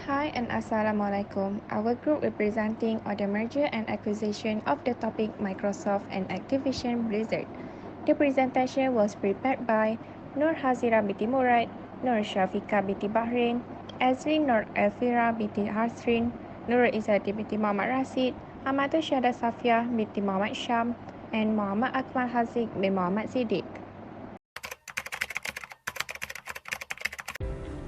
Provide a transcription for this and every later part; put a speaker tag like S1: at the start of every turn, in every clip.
S1: Hi and Assalamualaikum. Our group representing on the merger and acquisition of the topic Microsoft and Activision Blizzard. The presentation was prepared by Nur Hazira binti Murad, Nur Shafika binti Bahrain, Azrin Nur Elvira binti Harsrin, Nur Izzati binti Muhammad Rasid, Ahmadu Syahda Safiah binti Muhammad Syam, and Muhammad Akmal Haziq bin Muhammad Siddiq.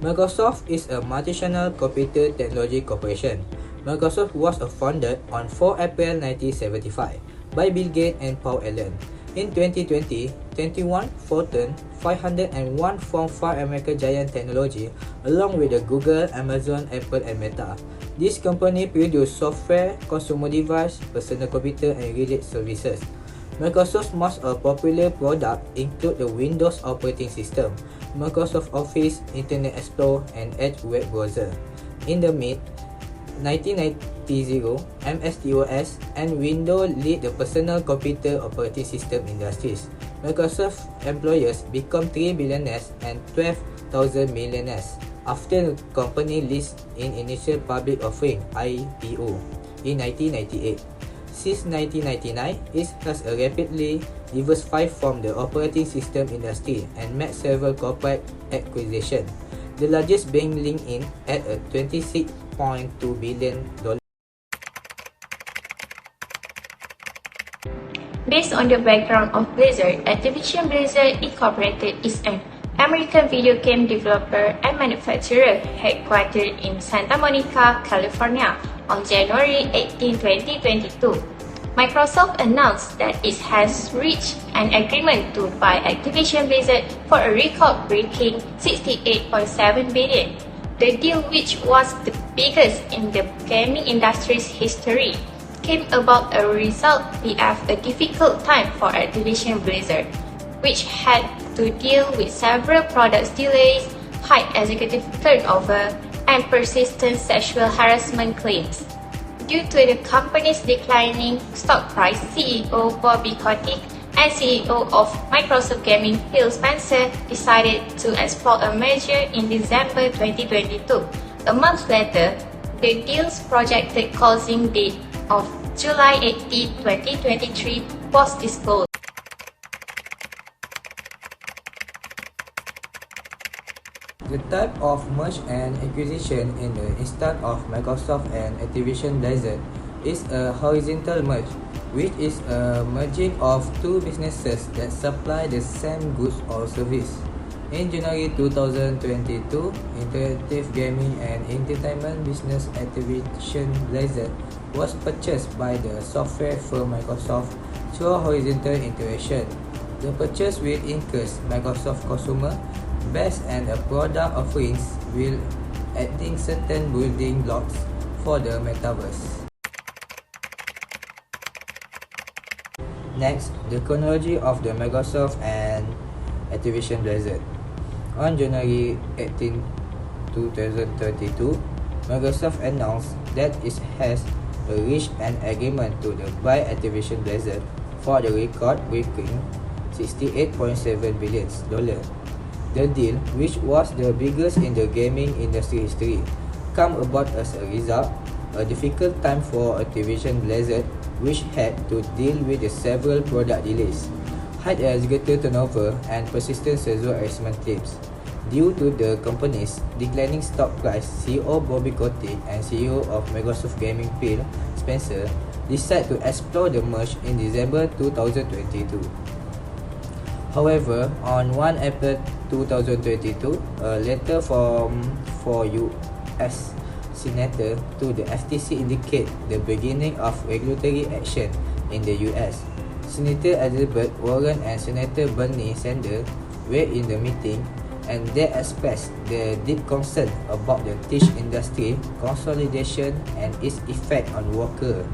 S2: Microsoft is a multinational computer technology corporation. Microsoft was founded on 4 April 1975 by Bill Gates and Paul Allen. In 2020, 21 Fortune 501 Form 5 American giant technology along with Google, Amazon, Apple and Meta. This company produce software, consumer device, personal computer and related services. Microsoft's most popular product include the Windows operating system, Microsoft Office, Internet Explorer, and Edge web browser. In the mid-1990s, MS-DOS and Windows lead the personal computer operating system industries. Microsoft employees become 3 billionaires and 12,000 millionaires after the company listed in initial public offering (IPO) in 1998. Since 1999, it has rapidly diversified from the operating system industry and made several corporate acquisitions, the largest being LinkedIn at a $26.2 billion.
S3: Based on the background of Blizzard, Activision Blizzard Incorporated is an American video game developer and manufacturer headquartered in Santa Monica, California on January 18, 2022. Microsoft announced that it has reached an agreement to buy Activision Blizzard for a record-breaking $68.7 billion. The deal, which was the biggest in the gaming industry's history, came about as a result of a difficult time for Activision Blizzard, which had to deal with several product delays, high executive turnover, and persistent sexual harassment claims. Due to the company's declining stock price, CEO Bobby Kotick and CEO of Microsoft Gaming Phil Spencer decided to explore a merger in December 2022. A month later, the deal's projected closing date of July 18, 2023 was disclosed.
S2: The type of merge and acquisition in the instance of Microsoft and Activision Blizzard is a horizontal merge, which is a merging of two businesses that supply the same goods or service. In January 2022, interactive gaming and entertainment business Activision Blizzard was purchased by the software firm Microsoft through horizontal integration. The purchase will increase Microsoft consumer base and product offerings will adding certain building blocks for the metaverse. Next, the chronology of the Microsoft and Activision Blizzard. On January 18, 2022, Microsoft announced that it has reached an agreement to buy Activision Blizzard for the record-breaking $68.7 billion. The deal, which was the biggest in the gaming industry history, came about as a result a difficult time for Activision Blizzard, which had to deal with several product delays, high executive turnover, and persistent sexual harassment claims. Due to the company's declining stock price, CEO Bobby Kotick and CEO of Microsoft Gaming Phil Spencer decided to explore the merge in December 2022. However, on 1 April 2022, a letter from U.S. Senator to the FTC indicate the beginning of regulatory action in the U.S. Senator Elizabeth Warren and Senator Bernie Sanders were in the meeting, and they expressed their deep concern about the tech industry consolidation and its effect on workers.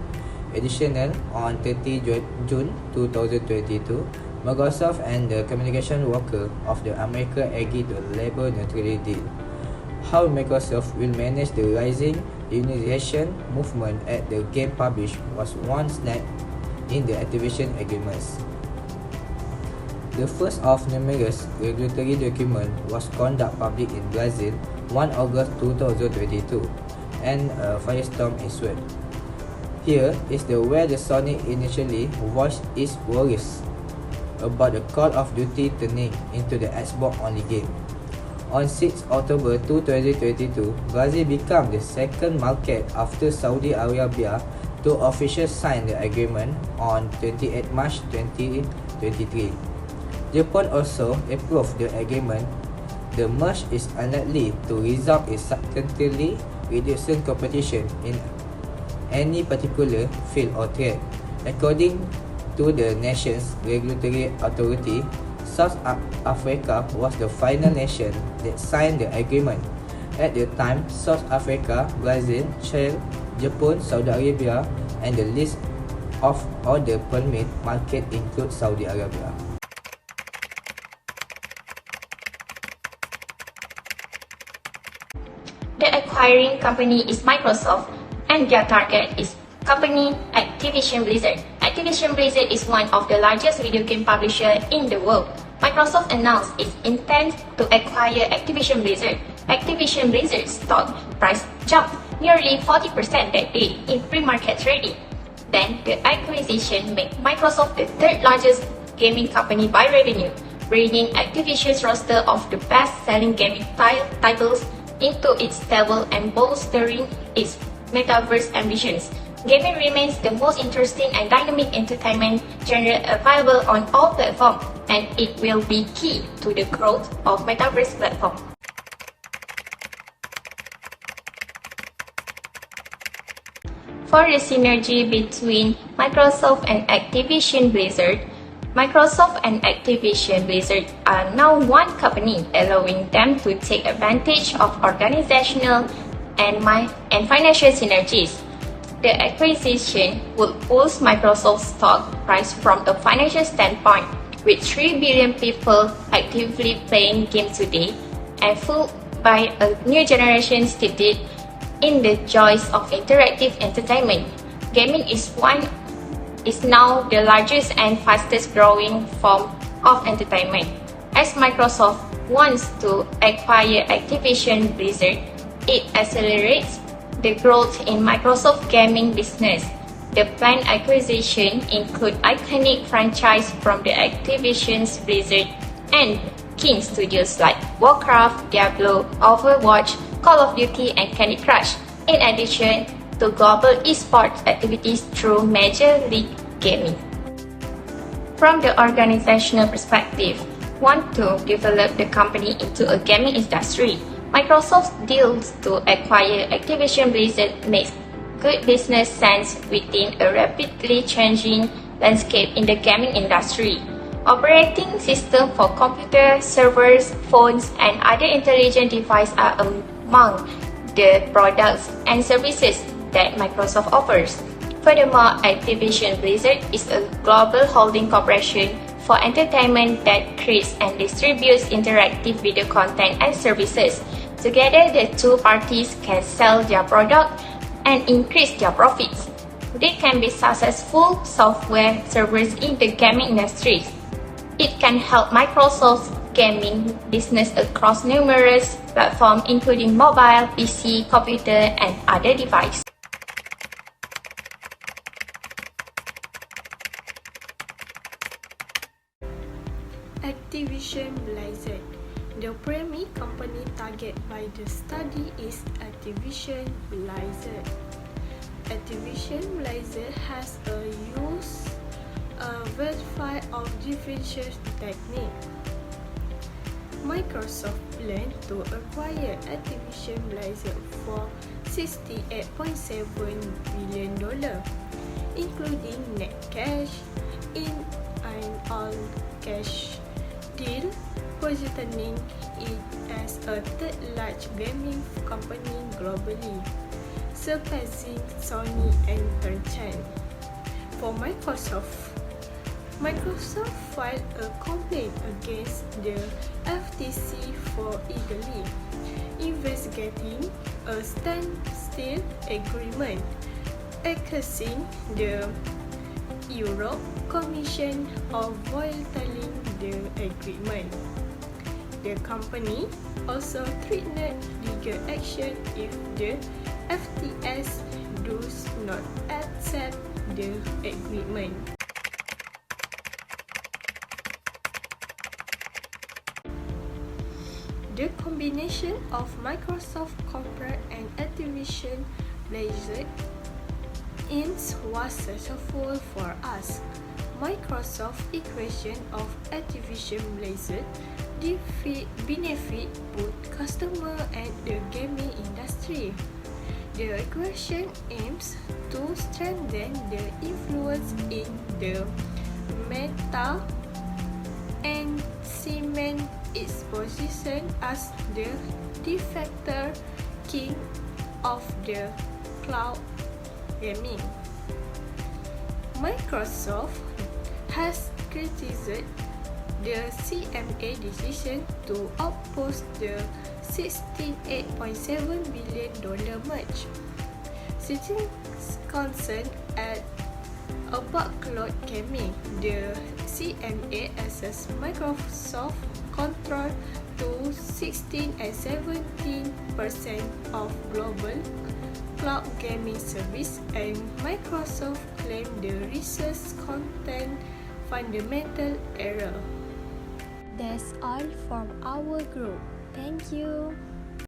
S2: Additionally, on 30 June 2022, Microsoft and the communication worker of the America agreed to labor neutrality deal. How Microsoft will manage the rising unionization movement at the game publisher was one snag in the Activision agreements. The first of numerous regulatory documents was conducted public in Brazil 1 August 2022. and a firestorm ensued. Here is where the Sony initially voiced its worries about the Call of Duty turning into the Xbox-only game. On 6 October 2022, Brazil became the second market after Saudi Arabia to officially sign the agreement on 28 March 2023. Japan also approved the agreement. The merge is unlikely to result in substantially reducing competition in any particular field or trade. According to the nation's regulatory authority, South Africa was the final nation that signed the agreement. At the time, South Africa, Brazil, Chile, Japan, Saudi Arabia, and the list of other permit market include Saudi Arabia.
S3: The acquiring company is Microsoft, and their target is company Activision Blizzard. Activision Blizzard is one of the largest video game publishers in the world. Microsoft announced its intent to acquire Activision Blizzard. Activision Blizzard's stock price jumped nearly 40% that day in pre-market trading. Then, the acquisition made Microsoft the third largest gaming company by revenue, bringing Activision's roster of the best-selling gaming titles into its stable and bolstering its metaverse ambitions. Gaming remains the most interesting and dynamic entertainment genre available on all platforms, and it will be key to the growth of metaverse platforms. For the synergy between Microsoft and Activision Blizzard, Microsoft and Activision Blizzard are now one company, allowing them to take advantage of organizational and financial synergies. The acquisition would boost Microsoft's stock price from a financial standpoint, with 3 billion people actively playing games today and fueled by a new generation steeped in the joys of interactive entertainment. Gaming is now the largest and fastest growing form of entertainment. As Microsoft wants to acquire Activision Blizzard, it accelerates the growth in Microsoft gaming business. The planned acquisition includes iconic franchises from the Activision's Blizzard and King studios like Warcraft, Diablo, Overwatch, Call of Duty, and Candy Crush, in addition to global esports activities through Major League Gaming. From the organizational perspective, want to develop the company into a gaming industry. Microsoft's deals to acquire Activision Blizzard makes good business sense within a rapidly changing landscape in the gaming industry. Operating systems for computers, servers, phones, and other intelligent devices are among the products and services that Microsoft offers. Furthermore, Activision Blizzard is a global holding corporation for entertainment that creates and distributes interactive video content and services. Together, the two parties can sell their product and increase their profits. They can be successful software servers in the gaming industry. It can help Microsoft's gaming business across numerous platforms including mobile, PC, computer, and other devices.
S4: Activision Blizzard. The primary company targeted by the study is Activision Blizzard. Activision Blizzard has used a variety of differential techniques. Microsoft planned to acquire Activision Blizzard for $68.7 billion, including net cash, in an all-cash deal, positioning it as a third-largest gaming company globally, surpassing Sony and Tencent. For Microsoft filed a complaint against the FTC for illegally investigating a standstill agreement, accusing the Europe Commission of violating the agreement. The company also threatened legal action if the FTS does not accept the agreement. The combination of Microsoft Corporate and Activision Blizzard was successful for us. Microsoft equation of Activision Blizzard benefit both customer and the gaming industry. The equation aims to strengthen the influence in the meta and cement its position as the de facto king of the cloud gaming. Microsoft has criticized the CMA decision to oppose the $68.7 billion merge, citing concern about cloud gaming. The CMA assessed Microsoft control to 16 and 17% of global cloud gaming service, and Microsoft claimed the research contained fundamental error.
S1: That's all from our group. Thank you.